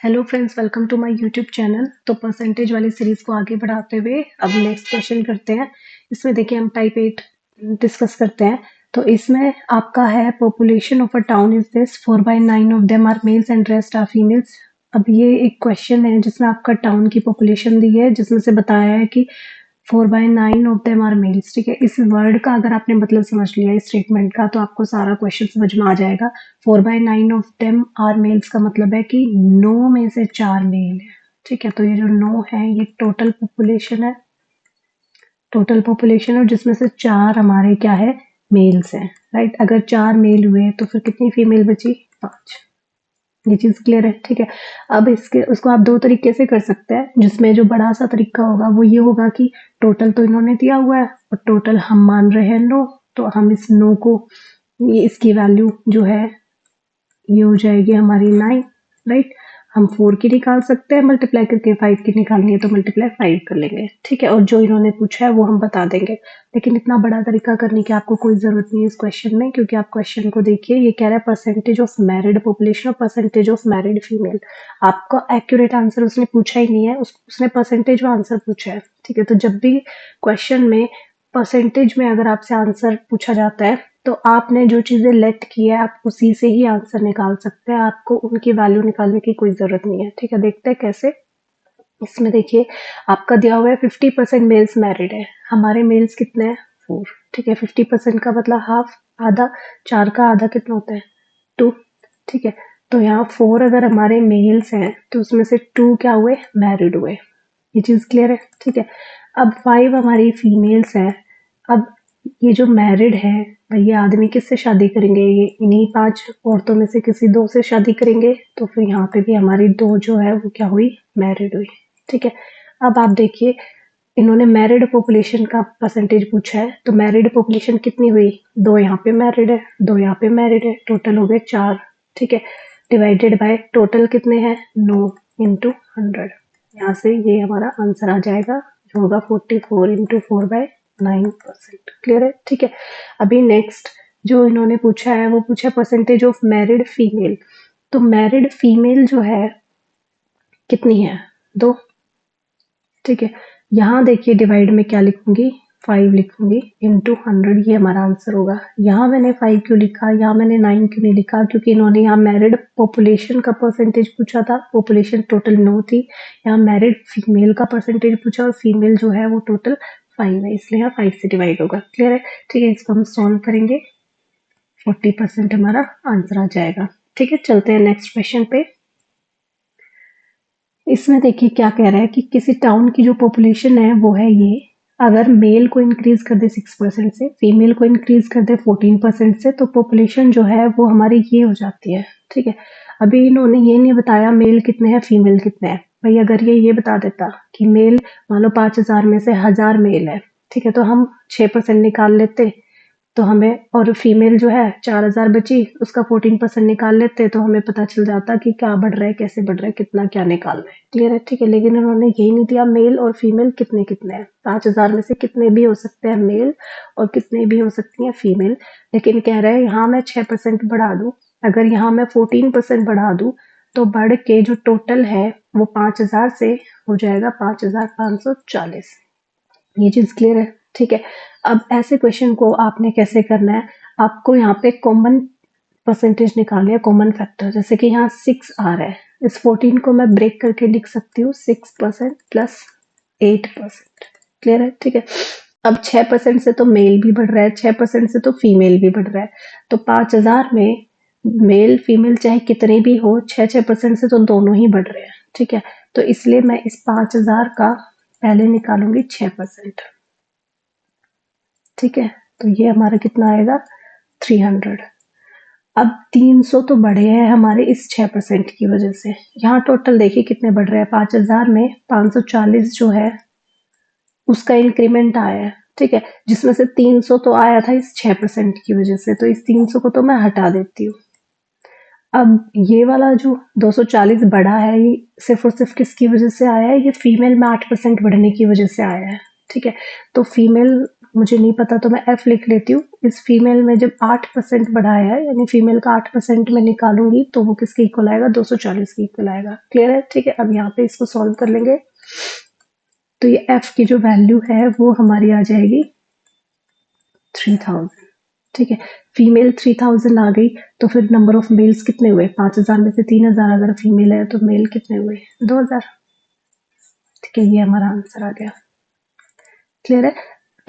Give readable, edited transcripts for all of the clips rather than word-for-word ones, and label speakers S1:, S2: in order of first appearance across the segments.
S1: Hello friends, welcome to my YouTube channel. तो percentage वाली series को आगे बढ़ाते हुए अब नेक्स्ट क्वेश्चन करते हैं। इसमें देखिए हम टाइप 8 डिस्कस करते हैं। तो इसमें आपका है population of a town is this 4/9 of them are males and rest are females. अब ये एक क्वेश्चन है जिसमें आपका टाउन की पॉपुलेशन दी है, जिसमें से बताया है कि 4/9 ऑफ देम आर मेल्स। ठीक है, इस वर्ड का अगर आपने मतलब समझ लिया इस स्टेटमेंट का, तो आपको सारा क्वेश्चन समझ में आ जाएगा। 4/9 ऑफ देम आर मेल्स का मतलब है कि 9 में से 4 मेल है। ठीक है, तो ये जो 9 है ये टोटल पॉपुलेशन है, टोटल पॉपुलेशन, और जिसमें से 4 हमारे क्या है, मेल्स हैं। राइट, अगर 4 मेल हुए तो फिर कितनी फीमेल बची, 5। ये चीज क्लियर है। ठीक है, अब इसके उसको आप दो तरीके से कर सकते हैं, जिसमें जो बड़ा सा तरीका होगा वो ये होगा कि टोटल तो इन्होंने दिया हुआ है और टोटल हम मान रहे हैं 9, तो हम इस 9 को, ये इसकी वैल्यू जो है ये हो जाएगी हमारी 9। राइट, हम 4 की निकाल सकते हैं मल्टीप्लाई करके, 5 की निकालनी है तो मल्टीप्लाई 5 कर लेंगे। ठीक है, और जो इन्होंने पूछा है वो हम बता देंगे। लेकिन इतना बड़ा तरीका करने की आपको कोई जरूरत नहीं है इस क्वेश्चन में, क्योंकि आप क्वेश्चन को देखिए, ये कह रहा है परसेंटेज ऑफ मैरिड पॉपुलेशन और परसेंटेज ऑफ मैरिड फीमेल। आपका एक्यूरेट आंसर उसने पूछा ही नहीं है, उसने परसेंटेज में आंसर पूछा है। ठीक है, तो जब भी क्वेश्चन में परसेंटेज में अगर आपसे आंसर पूछा जाता है, तो आपने जो चीजें लेट की है आप उसी से ही आंसर निकाल सकते हैं, आपको उनकी वैल्यू निकालने की कोई जरूरत नहीं है। ठीक है, देखते हैं कैसे। इसमें देखिए आपका दिया हुआ है 50% मेल्स मैरिड है, हमारे मेल्स कितने हैं, 4। ठीक है, 50% का मतलब हाफ, आधा, 4 का आधा कितना होता है, 2। ठीक है, तो यहाँ 4 अगर हमारे मेल्स हैं तो उसमें से 2 क्या हुए, मैरिड हुए। ये चीज क्लियर है। ठीक है, अब 5 हमारी फीमेल्स हैं। अब ये जो मैरिड है, भाई ये आदमी किससे शादी करेंगे, ये इन्हीं 5 औरतों में से किसी 2 से शादी करेंगे, तो फिर यहाँ पे भी हमारी 2 जो है वो क्या हुई, मैरिड हुई। ठीक है, अब आप देखिए इन्होंने मैरिड पॉपुलेशन का परसेंटेज पूछा है, तो मैरिड पॉपुलेशन कितनी हुई, 2 यहाँ पे मैरिड है, 2 यहाँ पे मैरिड है, टोटल हो गए 4। ठीक है, डिवाइडेड बाय टोटल कितने हैं, 9 इंटू 100। यहाँ से ये हमारा आंसर आ जाएगा, जो होगा 44 इंटू 4/9%। क्लियर है। ठीक है, अभी नेक्स्ट जो इन्होंने पूछा है वो पूछा है परसेंटेज ऑफ मैरिड फीमेल। तो मैरिड फीमेल जो है कितनी है, 2। ठीक है, यहाँ देखिए डिवाइड में क्या लिखूंगी, 5 लिखूंगी इंटू 100, ये हमारा आंसर होगा। यहाँ मैंने 5 क्यों लिखा, यहाँ मैंने 9 क्यों नहीं लिखा, क्योंकि इन्होंने यहाँ मैरिड पॉपुलेशन का परसेंटेज पूछा था, पॉपुलेशन टोटल 9 थी। यहाँ मैरिड फीमेल का परसेंटेज पूछा और फीमेल जो है वो टोटल 5 है, इसलिए यहाँ 5 से डिवाइड होगा। क्लियर है। ठीक है, इसको हम सॉल्व करेंगे, 40% हमारा आंसर आ जाएगा। ठीक है, चलते हैं नेक्स्ट क्वेश्चन पे। इसमें देखिए क्या कह रहा है कि किसी टाउन की जो पॉपुलेशन है वो है ये, अगर मेल को इंक्रीज कर दे 6% से, फीमेल को इंक्रीज कर दे 14% से, तो पॉपुलेशन जो है वो हमारी ये हो जाती है। ठीक है, अभी इन्होंने ये नहीं बताया मेल कितने हैं फीमेल कितने हैं। भाई अगर ये बता देता कि मेल मान लो 5,000 में से 1,000 मेल है, ठीक है, तो हम 6% निकाल लेते, तो हमें, और फीमेल जो है 4,000 बची, उसका 14% निकाल लेते, तो हमें पता चल जाता कि क्या बढ़ रहा है, कैसे बढ़ रहा है, कितना क्या निकालना है। क्लियर है। ठीक है, लेकिन उन्होंने यही नहीं दिया मेल और फीमेल कितने कितने हैं। 5,000 में से कितने भी हो सकते हैं मेल और कितने भी हो सकती हैं फीमेल, लेकिन कह रहे हैं यहाँ मैं 6% बढ़ा दूं, अगर यहाँ मैं 14% बढ़ा दूं, तो बढ़ के जो टोटल है वो 5,000 से हो जाएगा 5,540। ये चीज क्लियर है। ठीक है, अब ऐसे क्वेश्चन को आपने कैसे करना है, आपको यहाँ पे कॉमन परसेंटेज निकालनी है, कॉमन फैक्टर। जैसे कि यहाँ 6 आ रहा है, इस 14 को मैं ब्रेक करके लिख सकती हूँ 6% प्लस 8%। क्लियर है। ठीक है, अब 6% से तो मेल भी बढ़ रहा है, 6% से तो फीमेल भी बढ़ रहा है, तो 5,000 में मेल फीमेल चाहे कितने भी हो, 6% से तो दोनों ही बढ़ रहे हैं। ठीक है, तो इसलिए मैं इस 5,000 का पहले निकालूंगी 6%। ठीक है, तो ये हमारा कितना आएगा, 300। अब 300 तो बढ़े हैं हमारे इस 6% की वजह से। यहाँ टोटल देखिए कितने बढ़ रहे हैं, 5,000 में 540 जो है उसका इंक्रीमेंट आया है। ठीक है, जिसमें से 300 तो आया था इस 6% की वजह से, तो इस 300 को तो मैं हटा देती हूँ। अब ये वाला जो 240 बढ़ा है, ये सिर्फ और सिर्फ किसकी वजह से आया है, ये फीमेल में 8% बढ़ने की वजह से आया है। ठीक है, तो फीमेल मुझे नहीं पता तो मैं F लिख लेती हूँ। इस फीमेल में जब 8% बढ़ाया है यानी फीमेल का 8% मैं निकालूंगी तो वो किसके इक्वल आएगा, 240 के इक्वल आएगा। क्लियर है? ठीक है, अब यहाँ पे इसको सॉल्व कर लेंगे। तो ये F की जो वैल्यू है वो हमारी आ जाएगी 3000। ठीक है, फीमेल 3000 आ गई तो फिर नंबर ऑफ मेल्स कितने हुए, 5000 में से 3000 अगर फीमेल है तो मेल कितने हुए, 2000। ठीक है, ये हमारा आंसर आ गया। क्लियर है?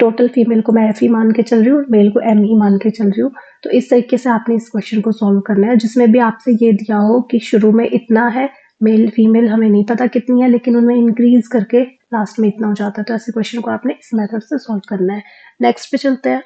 S1: टोटल फीमेल को मैं F ही मान के चल रही हूँ, मेल को M ही मान के चल रही हूँ। तो इस तरीके से आपने इस क्वेश्चन को सॉल्व करना है, जिसमें भी आपसे ये दिया हो कि शुरू में इतना है, मेल फीमेल हमें नहीं पता कितनी है, लेकिन उनमें इंक्रीज करके लास्ट में इतना हो जाता है। तो ऐसे क्वेश्चन को आपने इस मेथड से सॉल्व करना है। नेक्स्ट पे चलते हैं।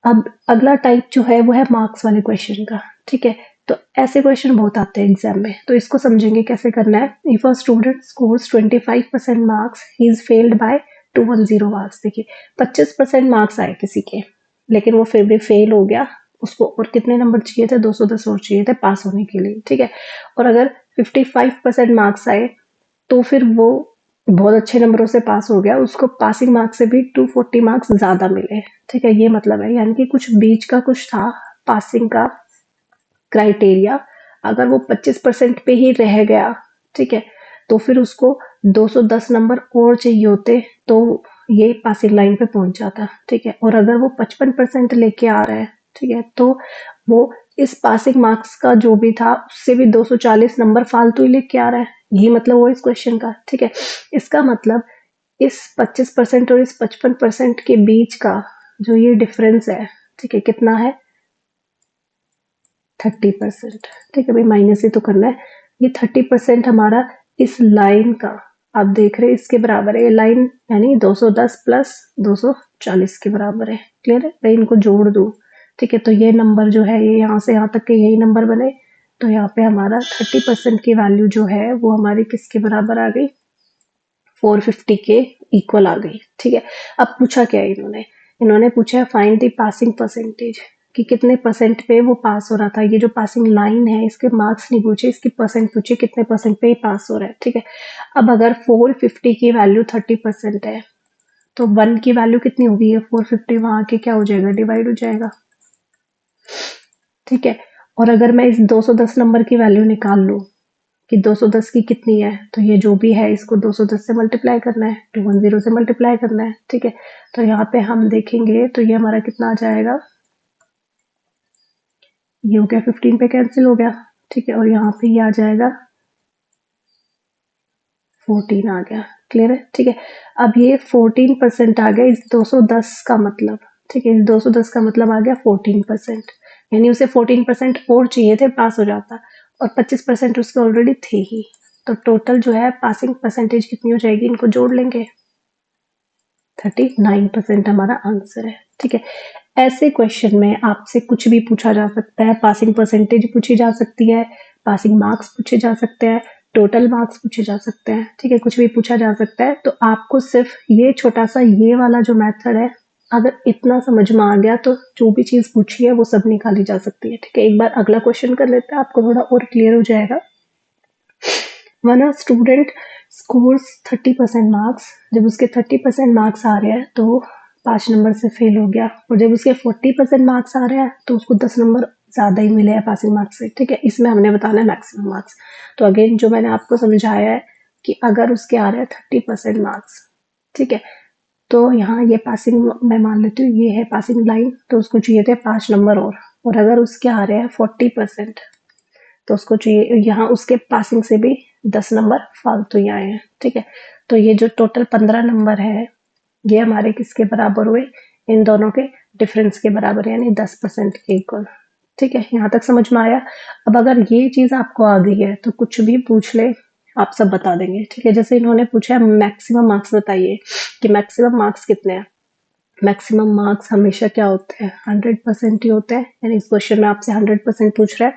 S1: अब अगला टाइप जो है वो है मार्क्स वाले क्वेश्चन का। ठीक है, तो ऐसे क्वेश्चन बहुत आते हैं एग्जाम में, तो इसको समझेंगे कैसे करना है। If a student scores 25% marks he is failed by 210 marks. देखिए 25% मार्क्स आए किसी के, लेकिन वो फिर भी फेल हो गया, उसको और कितने नंबर चाहिए थे, 210 और चाहिए थे पास होने के लिए। ठीक है, और अगर 55% मार्क्स आए तो फिर वो बहुत अच्छे नंबरों से पास हो गया, उसको पासिंग मार्क्स से भी 240 मार्क्स ज्यादा मिले। ठीक है, ये मतलब है, यानी कि कुछ बीच का कुछ था पासिंग का क्राइटेरिया, अगर वो 25% पे ही रह गया, ठीक है, तो फिर उसको 210 नंबर और चाहिए होते तो ये पासिंग लाइन पे पहुंच जाता। ठीक है, और अगर वो 55% लेके आ रहा है, ठीक है, तो वो इस पासिंग मार्क्स का जो भी था उससे भी 240 नंबर फालतू ही लेके आ रहा है। यही मतलब वो इस क्वेश्चन का। ठीक है, इसका मतलब इस 25% और इस 55% के बीच का जो ये डिफरेंस है, ठीक है, कितना है, 30%। ठीक है भाई, माइनस ही तो करना है। ये 30% हमारा इस लाइन का, आप देख रहे हैं इसके बराबर है ये लाइन, यानी 210 प्लस 240 के बराबर है। क्लियर है भाई, इनको जोड़ दो। ठीक है, तो ये नंबर जो है ये यहाँ से यहाँ तक के यही नंबर बने, तो यहाँ पे हमारा 30% की वैल्यू जो है वो हमारी किसके बराबर आ गई, 450 के इक्वल आ गई। ठीक है, अब पूछा क्या है इन्होंने, इन्होंने पूछा है फाइंड द पासिंग परसेंटेज, कि कितने परसेंट पे वो पास हो रहा था। ये जो पासिंग लाइन है इसके मार्क्स नहीं पूछे, इसकी परसेंट पूछे, कितने परसेंट पे पास हो रहा है। ठीक है, अब अगर 450 की वैल्यू 30% है तो 1 की वैल्यू कितनी होगी, ये 450 वहां के क्या हो जाएगा, डिवाइड हो जाएगा। ठीक है, और अगर मैं इस 210 नंबर की वैल्यू निकाल लूं कि 210 की कितनी है, तो ये जो भी है इसको 210 से मल्टीप्लाई करना है, 210 से मल्टीप्लाई करना है। ठीक है, तो यहाँ पे हम देखेंगे तो ये हमारा कितना आ जाएगा, ये हो गया 15 पे कैंसिल हो गया। ठीक है, और यहाँ पे ये आ जाएगा 14 आ गया। क्लियर है? ठीक है, अब ये 14% आ गया इस 210 का मतलब। ठीक है, इस 210 का मतलब आ गया 14%, यानी उसे 14% और चाहिए थे, पास हो जाता, और 25% उसके ऑलरेडी थे ही। तो टोटल जो है पासिंग परसेंटेज कितनी हो जाएगी, इनको जोड़ लेंगे, 39% हमारा आंसर है। ठीक है, ऐसे क्वेश्चन में आपसे कुछ भी पूछा जा सकता है, पासिंग परसेंटेज पूछी जा सकती है, पासिंग मार्क्स पूछे जा सकते हैं, टोटल मार्क्स पूछे जा सकते हैं। ठीक है, कुछ भी पूछा जा सकता है। तो आपको सिर्फ ये छोटा सा ये वाला जो मेथड है, अगर इतना समझ में आ गया तो जो भी चीज पूछी है वो सब निकाली जा सकती है। ठीक है, एक बार अगला क्वेश्चन कर लेते हैं, आपको थोड़ा और क्लियर हो जाएगा। when a student scores 30% marks, जब उसके 30% मार्क्स आ रहे हैं तो 5 नंबर से फेल हो गया, और जब उसके 40% मार्क्स आ रहे हैं तो उसको 10 नंबर ज्यादा ही मिले हैं पासिंग मार्क्स से। ठीक है, इसमें हमने बताना है मैक्सिमम मार्क्स। तो अगेन जो मैंने आपको समझाया है कि अगर उसके आ रहे हैं 30% मार्क्स, ठीक है, तो यहाँ ये पासिंग मैं मान लेती हूँ, ये है पासिंग लाइन, तो उसको चाहिए थे 5 नंबर और अगर उसके आ रहे हैं 40%, तो उसको चाहिए यहाँ उसके पासिंग से भी 10 नंबर फालतू ही आए हैं। ठीक है, तो ये जो टोटल 15 नंबर है ये हमारे किसके बराबर हुए, इन दोनों के डिफरेंस के बराबर, यानी 10% के इक्वल। ठीक है, यहाँ तक समझ में आया। अब अगर ये चीज आपको आ गई है तो कुछ भी पूछ ले आप सब बता देंगे। ठीक है, जैसे इन्होंने पूछा मैक्सिमम मार्क्स बताइए कि मैक्सिमम मार्क्स कितने हैं। मैक्सिमम मार्क्स हमेशा क्या होते हैं, 100% ही होते हैं, यानी इस क्वेश्चन में आपसे 100% पूछ रहा है।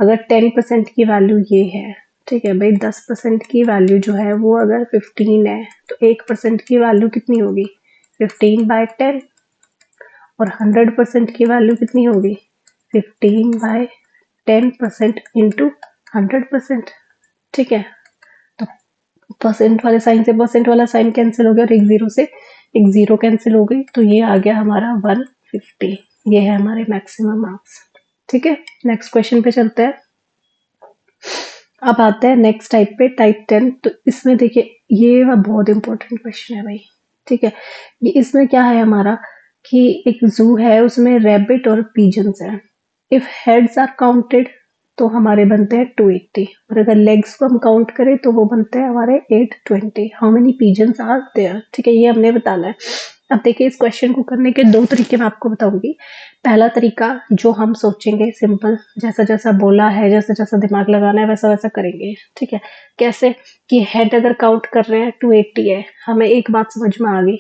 S1: अगर 10% की वैल्यू ये है, ठीक है भाई, 10% की वैल्यू जो है वो अगर 15 है तो 1% की वैल्यू कितनी होगी, 15/10, और 100% की वैल्यू कितनी होगी, 15/10% इंटू 100%। ठीक है, तो परसेंट वाले साइन से परसेंट वाला साइन कैंसिल हो गया और एक जीरो से एक जीरो कैंसिल हो गई, तो ये आ गया हमारा 150। ये है हमारे मैक्सिमम मार्क्स। ठीक है, नेक्स्ट क्वेश्चन पे चलते हैं। अब आते हैं नेक्स्ट टाइप पे, टाइप 10। तो इसमें देखिए ये बहुत इंपॉर्टेंट क्वेश्चन है भाई। ठीक है, ये इसमें क्या है हमारा कि एक जू है, उसमें रैबिट और पीजन्स है। इफ हेड्स आर काउंटेड तो हमारे बनते हैं 280, और अगर लेग्स को हम काउंट करें तो वो बनते हैं हमारे 820। How many pigeons are there? ठीक है, ये हमने बताना है। अब देखिए इस क्वेश्चन को करने के दो तरीके मैं आपको बताऊंगी। पहला तरीका जो हम सोचेंगे सिंपल, जैसा जैसा बोला है, जैसा जैसा दिमाग लगाना है वैसा वैसा करेंगे। ठीक है, कैसे कि हेड अगर काउंट कर रहे हैं 280 है, हमें एक बात समझ में आ गई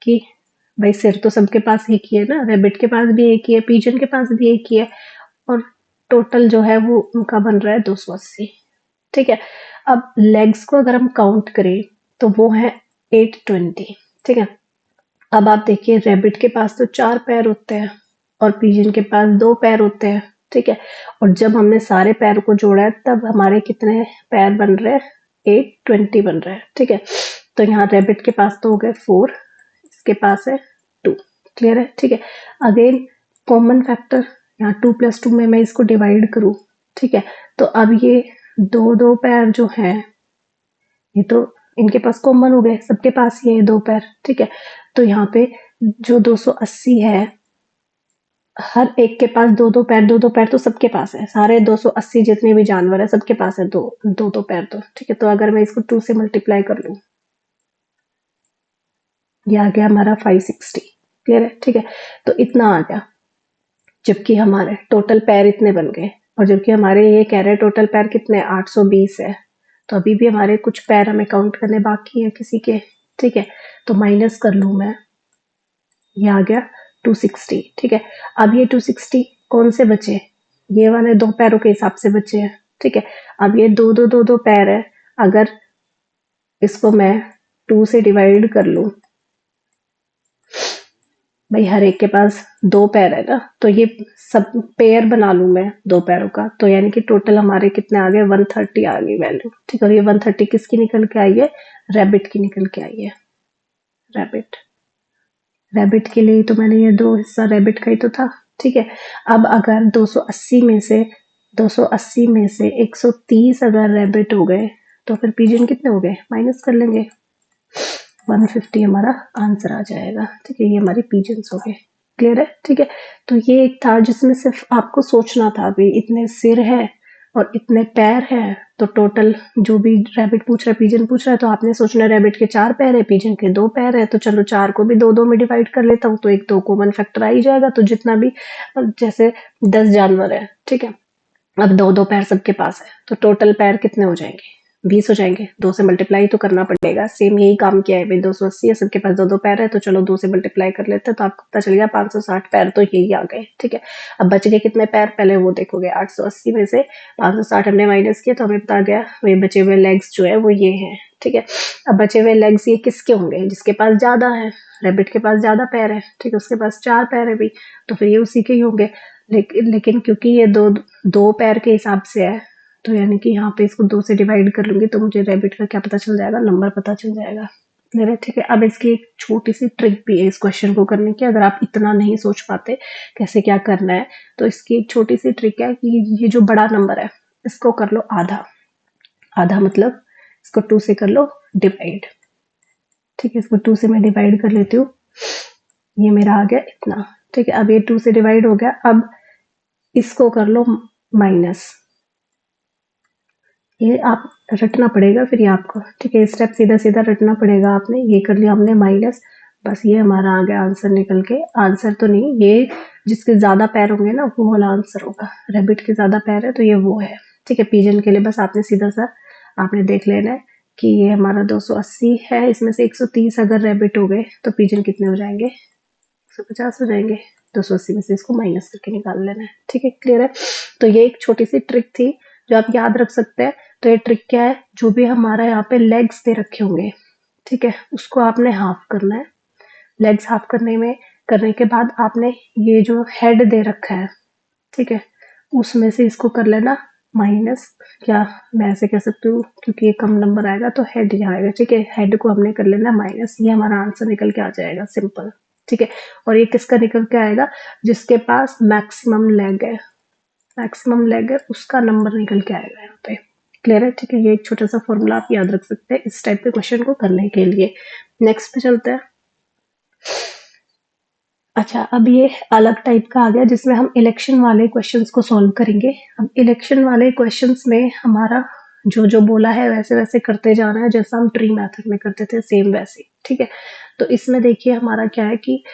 S1: कि भाई सिर तो सबके पास एक ही है ना, रेबिट के पास भी एक ही है, पीजन के पास भी एक ही है, और टोटल जो है वो उनका बन रहा है 280। ठीक है, अब लेग्स को अगर हम काउंट करें तो वो है 820। ठीक है, अब आप देखिए रैबिट के पास तो 4 पैर होते हैं और पिजन के पास 2 पैर होते हैं। ठीक है, और जब हमने सारे पैरों को जोड़ा है तब हमारे कितने पैर बन रहे हैं? 820 बन रहे हैं। ठीक है, तो यहाँ रैबिट के पास तो हो गए 4, इसके पास है 2। क्लियर है? ठीक है, अगेन कॉमन फैक्टर, यहाँ 2 + 2 में मैं इसको डिवाइड करूँ। ठीक है, तो अब ये दो दो पैर जो हैं ये तो इनके पास कॉमन हो गए, सबके पास ये 2 पैर। ठीक है, तो यहाँ पे जो 280 है, हर एक के पास दो दो पैर तो सबके पास है, सारे 280 जितने भी जानवर है सबके पास है दो पैर तो। ठीक है, तो अगर मैं इसको 2 से मल्टीप्लाई कर लूं, ये आ गया हमारा 560। क्लियर है? ठीक है, तो इतना आ गया, जबकि हमारे टोटल पैर इतने बन गए, और जबकि हमारे ये कह रहे हैं टोटल पैर कितने 820 है, तो अभी भी हमारे कुछ पैर हमें काउंट करने बाकी है किसी के। ठीक है, तो माइनस कर लूं मैं, ये आ गया 260। ठीक है, अब ये 260 कौन से बचे? ये वाले 2 पैरों के हिसाब से बचे हैं। ठीक है, अब ये दो पैर है, अगर इसको मैं 2 से डिवाइड कर लूं, भाई हर एक के पास 2 पैर है ना, तो ये सब पेयर बना लूं मैं 2 पैरों का, तो यानी कि टोटल हमारे कितने आ गए? 130 आ गई वैल्यू। ठीक है, और ये 130 किसकी निकल के आई है? रैबिट की निकल के आई है। रैबिट, रैबिट के लिए तो मैंने ये 2 हिस्सा रैबिट का ही तो था। ठीक है, अब अगर 280 में से 130 अगर रैबिट हो गए तो फिर पिजन कितने हो गए? माइनस कर लेंगे, 150 हमारा आंसर आ जाएगा। ठीक है, ये हमारे पिजन्स हो गए। क्लियर है? ठीक है, तो ये एक था जिसमें सिर्फ आपको सोचना था भी इतने सिर है और इतने पैर हैं, तो टोटल जो भी रैबिट पूछ रहा है, पिजन पूछ रहा है, तो आपने सोचना है रैबिट के 4 पैर है, पिजन के 2 पैर है, तो चलो 4 को भी 2-2 में डिवाइड कर लेता हूँ, तो एक 2 कॉमन फैक्टर आ ही जाएगा। तो जितना भी जैसे 10 जानवर है, ठीक है, अब 2-2 पैर सबके पास है, तो टोटल पैर कितने हो जाएंगे? 20 हो जाएंगे। 2 से मल्टीप्लाई तो करना पड़ेगा, सेम यही काम किया है भाई। 280 है, सबके पास 2-2 पैर है, तो चलो 2 से मल्टीप्लाई कर लेते हैं, तो आपको पता चल गया 560 पैर तो यही आ गए। ठीक है, अब बच गए कितने पैर? पहले वो देखोगे, 880 में से 560 हमने माइनस किया तो हमें पता गया वही बचे हुए लेग्स जो है वो ये है। ठीक है, अब बचे हुए लेग्स ये किसके होंगे? जिसके पास ज्यादा है। रैबिट के पास ज्यादा पैर है, ठीक है, उसके पास 4 पैर है भी, तो फिर ये उसी के ही होंगे। लेकिन क्योंकि ये दो पैर के हिसाब से है, तो यानी कि यहाँ पे इसको 2 से डिवाइड कर लूंगी, तो मुझे रैबिट का क्या पता चल जाएगा? नंबर पता चल जाएगा। क्लियर है? ठीक है, अब इसकी एक छोटी सी ट्रिक भी है इस क्वेश्चन को करने की। अगर आप इतना नहीं सोच पाते कैसे क्या करना है, तो इसकी एक छोटी सी ट्रिक है कि ये जो बड़ा नंबर है इसको कर लो आधा। आधा मतलब इसको 2 से कर लो डिवाइड। ठीक है, इसको 2 से मैं डिवाइड कर लेती हूँ, ये मेरा आ गया इतना। ठीक है, अब ये 2 से डिवाइड हो गया, अब इसको कर लो माइनस। ये आप रटना पड़ेगा फिर ये आपको। ठीक है, स्टेप सीधा सीधा रटना पड़ेगा आपने। ये कर लिया हमने माइनस, बस ये हमारा आ गया आंसर निकल के। आंसर तो नहीं, ये जिसके ज्यादा पैर होंगे ना वो वाला आंसर होगा। रैबिट के ज्यादा पैर है तो ये वो है। ठीक है, पिजन के लिए बस आपने सीधा सा आपने देख लेना है कि ये हमारा 280 है, इसमें से 130 अगर रैबिट हो गए तो पिजन कितने हो जाएंगे? 150 हो जाएंगे। 280 में से इसको माइनस करके निकाल लेना है। ठीक है, क्लियर है? तो ये एक छोटी सी ट्रिक थी जो आप याद रख सकते हैं। तो ये ट्रिक क्या है? जो भी हमारा यहाँ पे लेग्स दे रखे होंगे, ठीक है, उसको आपने हाफ करना है। लेग्स हाफ करने के बाद आपने ये जो हेड दे रखा है, ठीक है, उसमें से इसको कर लेना माइनस, क्या मैं ऐसे कह सकती हूँ क्योंकि ये कम नंबर आएगा तो हेड यहाँ आएगा, ठीक है। हेड को हमने कर लेना माइनस, ये हमारा आंसर निकल के आ जाएगा, सिंपल, ठीक है। और ये किसका निकल के आएगा, जिसके पास मैक्सिमम लेग है, मैक्सिमम लेग है उसका नंबर निकल के आएगा यहाँ पे। क्लियर है, ठीक है। ये एक छोटा सा फॉर्मूला आप याद रख सकते हैं इस टाइप के क्वेश्चन को करने के लिए। नेक्स्ट पे चलते हैं। अच्छा, अब ये अलग टाइप का आ गया जिसमें हम इलेक्शन वाले क्वेश्चंस को सॉल्व करेंगे। अब इलेक्शन वाले क्वेश्चंस में हमारा जो जो बोला है वैसे वैसे करते जाना है, जैसा हम ट्री मेथड में करते थे सेम वैसे, ठीक है। तो इसमें देखिए हमारा क्या है कि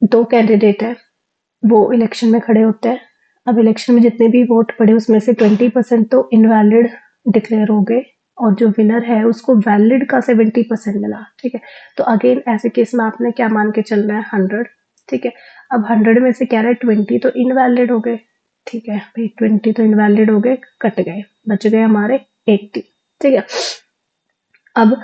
S1: दो कैंडिडेट है, वो इलेक्शन में खड़े होते हैं। अब इलेक्शन में जितने भी वोट पड़े उसमें से 20% तो इनवैलिड डिक्लेयर हो गए और जो विनर है उसको वैलिड का 70% मिला, ठीक है। तो अगेन ऐसे केस में आपने क्या मान के चलना है, 100, ठीक है। अब 100 में से क्या रहा है, 20 तो इनवैलिड हो गए, ठीक है भाई, 20 तो इनवैलिड हो गए, कट गए, बच गए हमारे 80, ठीक है। अब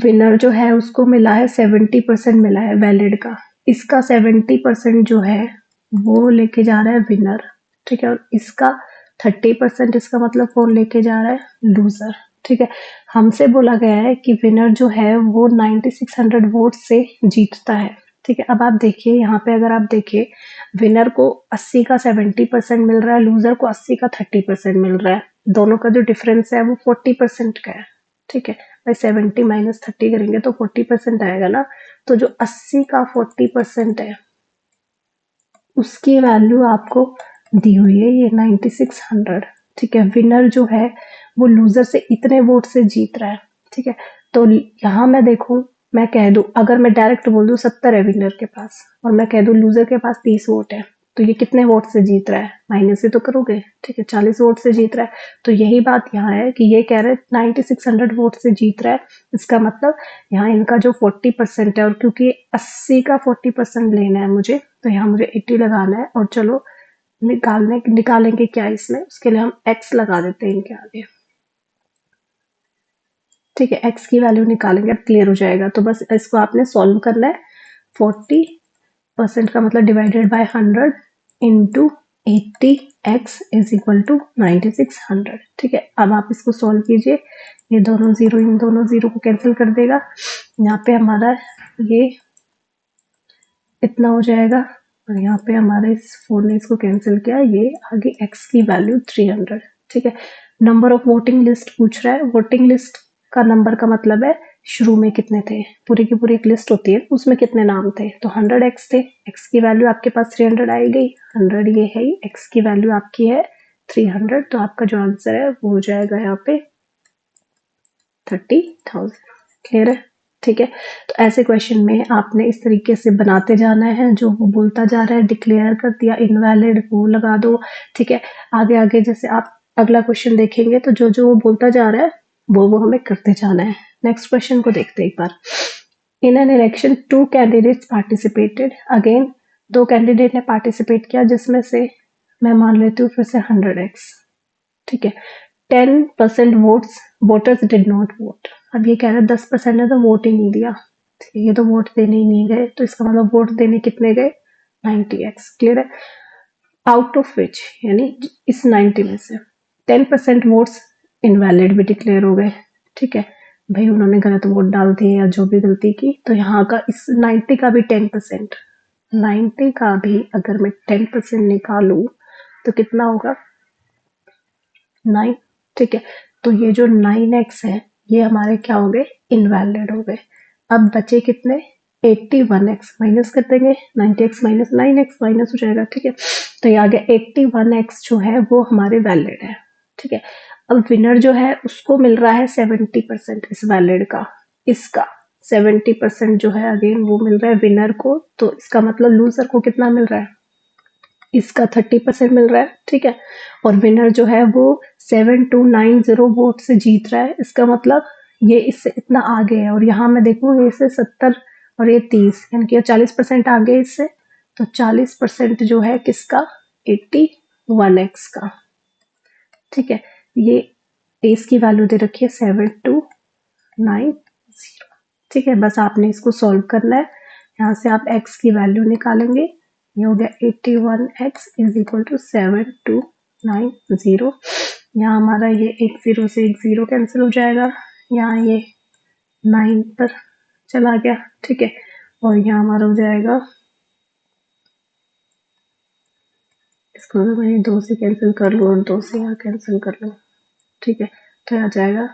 S1: विनर जो है उसको मिला है 70% मिला है वैलिड का, इसका 70% जो है वो लेके जा रहा है विनर, ठीक है। और इसका 30%, इसका मतलब कौन लेके जा रहा है, लूजर, ठीक है। हमसे बोला गया है कि विनर जो है वो 9600 वोट से जीतता है, ठीक है। अब आप देखिए यहाँ पे, अगर आप देखिए विनर को 80 का 70% मिल रहा है, लूजर को 80 का 30% मिल रहा है, दोनों का जो डिफरेंस है वो 40% का है, ठीक है भाई। 70 माइनस 30 करेंगे तो 40% आएगा ना। तो जो 80 का 40% है उसकी वैल्यू आपको दी हुई है ये 9600, ठीक है। विनर जो है वो लूजर से इतने वोट से जीत रहा है, ठीक है। तो यहाँ मैं देखूं, मैं कह दूं, अगर मैं डायरेक्ट बोल दूं 70 है विनर के पास और मैं कह दूं लूजर के पास 30 वोट है, तो ये कितने वोट से जीत रहा है, माइनस ही तो करोगे, ठीक है, 40 वोट से जीत रहा है। तो यही बात यहाँ है कि ये कह रहे हैं 9600 वोट से जीत रहा है, इसका मतलब यहाँ इनका जो 40% है, और क्योंकि 80 का 40% लेना है मुझे, तो यहाँ मुझे 80 लगाना है। और चलो निकालेंगे क्या इसमें, उसके लिए हम x लगा देते हैं इनके आगे, ठीक है। x की वैल्यू निकालेंगे, अब क्लियर हो जाएगा। तो बस इसको आपने सॉल्व करना है। 40% का मतलब divided by 100 into 80, x is equal to 9600, ठीक है। अब आप इसको सॉल्व कीजिए, ये दोनों जीरो इन दोनों जीरो को कैंसिल कर देगा, यहाँ पे हमारा ये इतना हो जाएगा, और यहाँ पे हमारे इस 4 ने इसको कैंसिल किया, ये आगे x की वैल्यू 300, ठीक है। नंबर ऑफ वोटिंग लिस्ट पूछ रहा है, वोटिंग लिस्ट का नंबर का मतलब है शुरू में कितने थे, पूरी की पूरी एक लिस्ट होती है उसमें कितने नाम थे, तो 100x थे, x की वैल्यू आपके पास 300 आई गई, 100 ये है, x की वैल्यू आपकी है 300, तो आपका जो आंसर है वो हो जाएगा यहाँ पे 30,000। क्लियर है, ठीक है। तो ऐसे क्वेश्चन में आपने इस तरीके से बनाते जाना है, जो वो बोलता जा रहा है डिक्लेयर कर दिया, इनवैलिड वो लगा दो, ठीक है। आगे आगे जैसे आप अगला क्वेश्चन देखेंगे तो जो जो वो बोलता जा रहा है वो हमें करते जाना है। नेक्स्ट क्वेश्चन को देखते हैं एक बार। In an election 2 candidates participated, again 2 candidate ने पार्टिसिपेट किया जिसमें से मैं मान लेती हूँ फिर से 100x, ठीक है। 10% वोटर्स डिड नॉट वोट, अब ये कह रहे हैं 10% ने तो वोट ही नहीं दिया, ठीक है, ये तो वोट देने ही नहीं गए, तो इसका मतलब वोट देने कितने गए, 90x। क्लियर है। आउट ऑफ विच, यानी इस 90 में से 10% वोट्स इनवैलिड भी डिक्लेयर हो गए, ठीक है भाई, उन्होंने गलत वोट डाल दिए या जो भी गलती की, तो यहाँ का इस 90 का भी 10%, 90 का भी अगर मैं 10% निकालू तो कितना होगा, 9, ठीक है। तो ये जो 9x है ये हमारे क्या हो गए, इनवैलिड हो गए। अब बचे कितने, 81x, माइनस कर देंगे, 90x माइनस 9x माइनस हो जाएगा, ठीक है। तो ये आ गया 81x जो है वो हमारे वैलिड है, ठीक है। अब विनर जो है उसको मिल रहा है 70% इस वैलिड का, इसका 70% जो है अगेन वो मिल रहा है विनर को, तो इसका मतलब लूजर को कितना मिल रहा है, इसका 30% मिल रहा है, ठीक है। और विनर जो है वो 7290 वोट से जीत रहा है, इसका मतलब ये इससे इतना आगे है, और यहाँ मैं देखूँ ये इससे 70 और ये 30, यानी कि 40% आगे है इससे, तो 40% जो है किसका, 81x का, ठीक है। ये इसकी वैल्यू दे रखी है 7290, ठीक है। बस आपने इसको सॉल्व करना है, यहाँ से आप x की वैल्यू निकालेंगे, ये हो गया 81x इज इक्वल टू 7290, यहाँ हमारा ये एक 0 से एक 0 कैंसिल हो जाएगा, यहाँ ये 9 पर चला गया, ठीक है, और यहाँ हमारा हो जाएगा, इसको मैं 2 से कैंसिल कर लूँ और 2 से यहाँ कैंसिल कर लूँ, ठीक है, तो आ जाएगा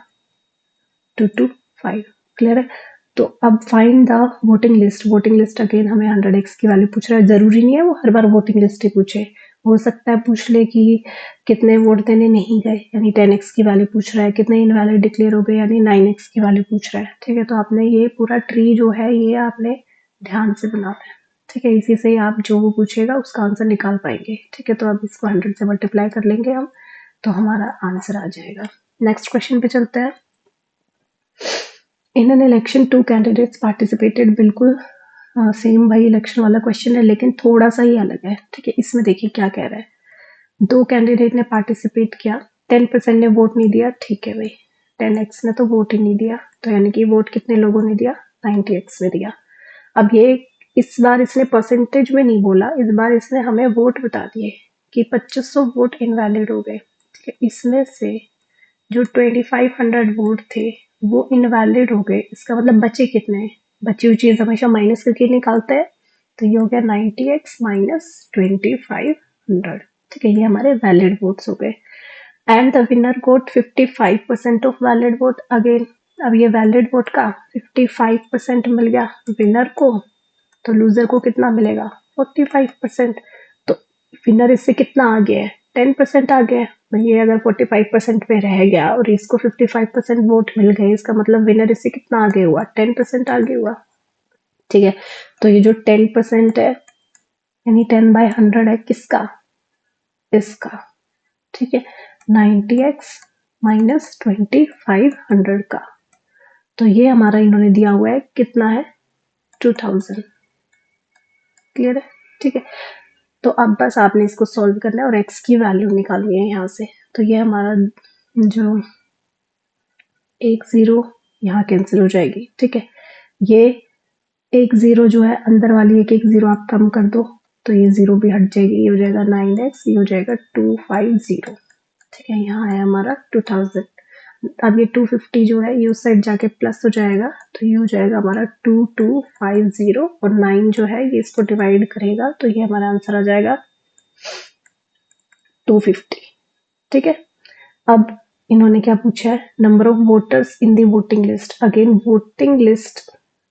S1: 2 to 5। क्लियर है। तो अब find the voting list. Voting list again हमें 100x की वैल्यू पूछ रहा है, जरूरी नहीं है वो हर बार वोटिंग लिस्ट ही पूछे, हो सकता है पूछ ले कि कितने वोट देने नहीं गए यानी 10x की वैल्यू पूछ रहा है, कितने इनवैलिड डिक्लेयर हो गए यानी 9x की वैल्यू पूछ रहा है, ठीक है। तो आपने ये पूरा ट्री जो है ये आपने ध्यान से बनाना है, ठीक है, इसी से ही आप जो वो पूछेगा उसका आंसर निकाल पाएंगे, ठीक है। तो अब इसको 100 से मल्टीप्लाई कर लेंगे हम, तो हमारा आंसर आ जाएगा। नेक्स्ट क्वेश्चन पे चलते हैं। इन एन इलेक्शन 2 कैंडिडेट्स पार्टिसिपेटेड, बिल्कुल सेम वही इलेक्शन वाला क्वेश्चन है लेकिन थोड़ा सा ही अलग है, ठीक है। इसमें देखिए क्या कह रहा है, 2 कैंडिडेट ने पार्टिसिपेट किया, 10% ने वोट नहीं दिया, ठीक है भाई, 10x ने तो वोट ही नहीं दिया, तो यानी कि वोट कितने लोगों ने दिया, 90x ने दिया। अब ये इस बार इसने परसेंटेज में नहीं बोला, इस बार इसने हमें वोट बता दिए कि 2500 वोट इनवैलिड हो गए, ठीक है। इसमें से जो 2500 वोट थे वो इनवैलिड हो गए, इसका मतलब बचे कितने, बची हुई चीज हमेशा माइनस करके निकालते हैं, तो ये हो गया 90x माइनस 2500, ठीक है, ये हमारे वैलिड वोट्स हो गए। And the winner got 55% of valid vote, again अब ये वैलिड वोट का 55% मिल गया विनर को, तो लूजर को कितना मिलेगा 45%। तो विनर इससे कितना आगे है, 10% आगे है, ये अगर 45% पे रह गया और इसको 55% वोट मिल गए, इसका मतलब विनर इससे कितना आगे हुआ, 10% आगे हुआ, ठीक है। तो ये जो 10% है यानी 10/100 है किसका, इसका, ठीक है, 90x माइनस 2500 का, तो ये हमारा इन्होंने दिया हुआ है कितना है 2000। क्लियर है, ठीक है। तो अब बस आपने इसको सॉल्व करना है और x की वैल्यू निकालनी है यहाँ से, तो ये हमारा जो 1 0 यहाँ कैंसिल हो जाएगी, ठीक है, ये 1 0 जो है अंदर वाली एक 1 0 आप कम कर दो तो ये 0 भी हट जाएगी, ये हो जाएगा 9x, ये हो जाएगा 250, ठीक है, यहाँ है हमारा 2000। अब ये 250 जो है ये उस साइड जाके प्लस हो जाएगा, तो ये हो जाएगा हमारा 2250 और 9 जो है ये इसको डिवाइड करेगा, तो ये हमारा आंसर आ जाएगा 250, ठीक है। अब इन्होंने क्या पूछा है, number of voters in the voting list, again voting list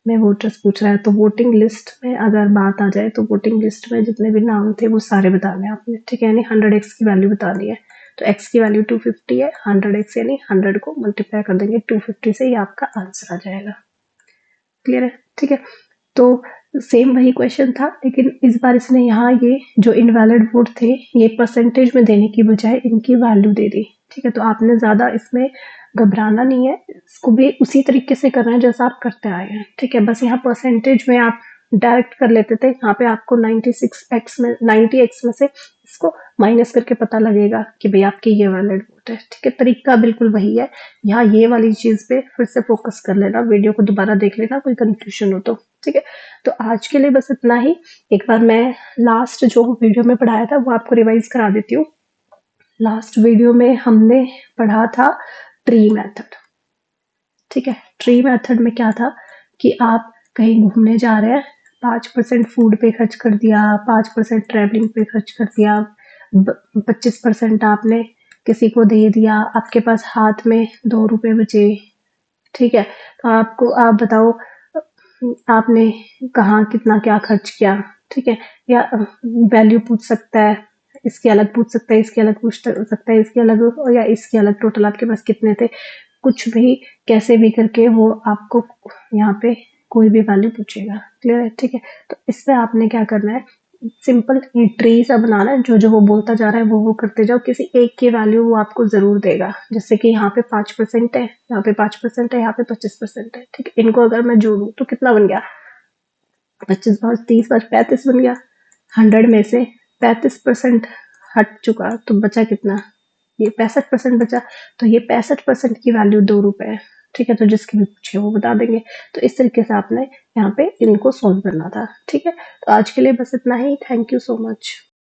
S1: में वोटर्स पूछ रहा है, तो वोटिंग लिस्ट में अगर बात आ जाए तो वोटिंग लिस्ट में जितने भी नाम थे वो सारे बताने हैं आपने, ठीक है, यानी 100x की वैल्यू बतानी है, तो x की वैल्यू 250 है, 100x यानी 100 को मल्टीप्लाई कर देंगे 250 से, ये आपका आंसर आ जाएगा। क्लियर है, ठीक है। तो सेम वही क्वेश्चन था लेकिन इस बार इसने यहाँ ये जो इनवैलिड वोट थे ये परसेंटेज में देने की बजाय इनकी वैल्यू दे दी, ठीक है। तो आपने ज्यादा इसमें घबराना नहीं है, इसको भी उसी तरीके से करना है जैसा आप करते आए हैं, ठीक है। बस यहाँ परसेंटेज में आप डायरेक्ट कर लेते थे, यहाँ पे आपको 96x में 90x में से इसको माइनस करके पता लगेगा कि भाई आपकी ये वैलिड वोट है, ठीक है। तरीका बिल्कुल वही है, यहाँ ये वाली चीज पे फिर से फोकस कर लेना, वीडियो को दोबारा देख लेना कोई कंफ्यूजन हो तो, ठीक है। तो आज के लिए बस इतना ही, एक बार मैं लास्ट जो वीडियो में पढ़ाया था वो आपको रिवाइज करा देती हूँ। लास्ट वीडियो में हमने पढ़ा था ट्री मेथड, ठीक है। ट्री मेथड में क्या था कि आप कहीं घूमने जा रहे हैं, 5% फूड पे खर्च कर दिया, 5% ट्रैवलिंग पे खर्च कर दिया, 25% आपने किसी को दे दिया, आपके पास हाथ में 2 रुपए बचे, ठीक है। तो आपको आप बताओ आपने कहाँ कितना क्या खर्च किया, ठीक है, या वैल्यू पूछ सकता है, इसके अलग पूछ सकता है, इसके अलग पूछ सकता है, इसके अलग या इसके अलग, टोटल आपके पास कितने थे, कुछ भी कैसे भी करके वो आपको यहाँ पे कोई भी वैल्यू पूछेगा। क्लियर है, ठीक है। तो इसमें आपने क्या करना है, सिंपल ट्री सा बनाना है, जो जो वो बोलता जा रहा है वो करते जाओ, किसी एक की वैल्यू वो आपको जरूर देगा, जैसे कि यहाँ पे 5% है, यहाँ पे 5% है, यहाँ पे 25% है, ठीक है। इनको अगर मैं जोड़ू तो कितना बन गया, 25 5 30 5 35 बन गया, 100 में से 35% हट चुका तो बचा कितना, ये 65% बचा, तो ये 65% की वैल्यू 2 रुपए है, ठीक है। तो जिसकी भी पूछे वो बता देंगे, तो इस तरीके से आपने यहाँ पे इनको सॉल्व करना था, ठीक है। तो आज के लिए बस इतना ही, थैंक यू सो मच।